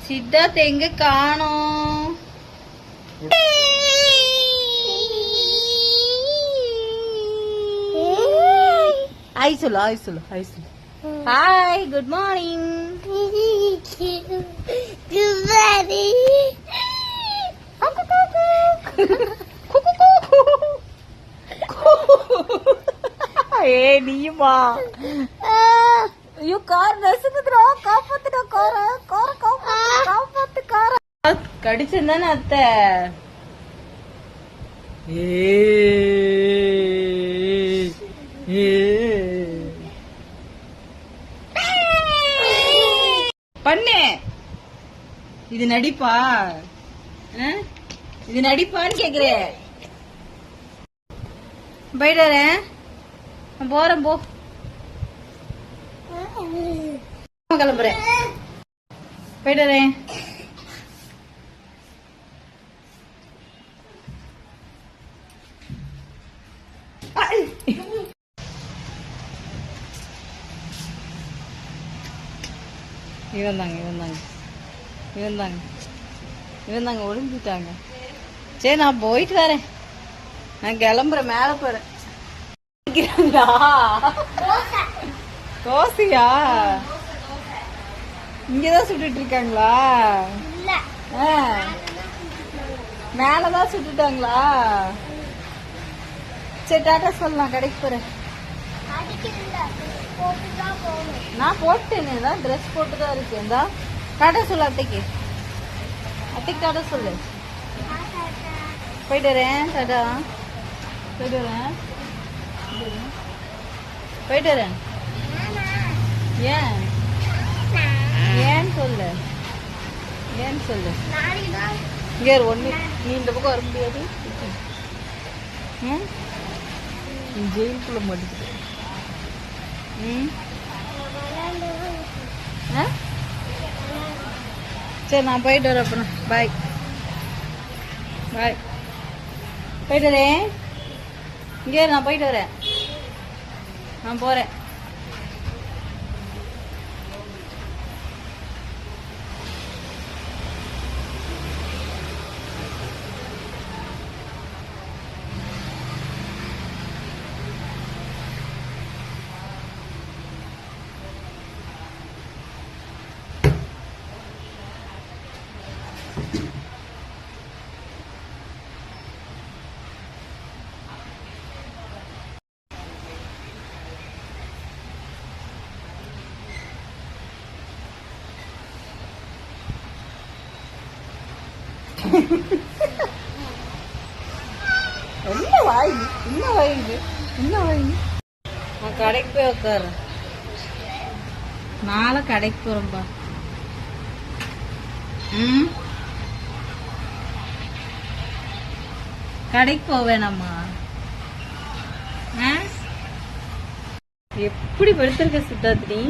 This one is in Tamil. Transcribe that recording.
சித்தார்த் எங்க காணோம்? ஹாய் சொல்லு, ஹாய் சொல்லு, ஹாய் சொல்லு. Hi, good morning. ஏ நீயுமா? ஐயோ கார் நசுக்குதுடா, காப்பாத்துடா கார, கார காப்பாத்து கார. கடிச்சந்தானே அத்தை? பண்ணு. இது நடிப்பா? இது நடிப்பான்னு கேக்குறேன். போயிட்டு வரேன், போறேன், போ கிளம்புறேன், போயிட்டு வரேன். இவந்தாங்க ஒளிஞ்சிட்டாங்க. சரி நான் போயிட்டு வரேன், நான் கிளம்புறேன், மேல போறேன். தோசையா? இங்கதான் சுட்டுட்டு இருக்காங்களா? மேலதான் சுட்டுட்டாங்களா? சரி டாட்டா சொல்லலாம், கடைக்கு போறேன். நான் போட்டேன், ட்ரெஸ் போட்டுதான் இருக்கேன். இந்தா டாட்டா சொல்லு அத்தைக்கு, அத்தைக்கு டாட்டா சொல்லு. போயிட்டு வரேன், டாட்டா. போயிட்டு வரேன், போயிட்டு வரேன். ஏன் ஏன்னு சொல்லு, ஏன்னு சொல்லு. இங்க ஒண்ணு, நீ இந்த பக்கம் வர முடியாது, ஜெயிலுக்குள்ள மாட்டிக்கிட்டு. சரி நான் போயிட்டு வரேன், அப்புறம் பாய் பாய். போயிட்டு வரேன், இங்கே நான் போயிட்டு வரேன், நான் போறேன். என்ன வாய், என்ன வாய், என்ன வாய். நான் கடைக்கு போய் உட்காரு, நாளை கடைக்கு போறேன்பா. கடைக்கு போவேனாம்மா? எப்படி படுத்திருக்க சித்தார்த் நீ?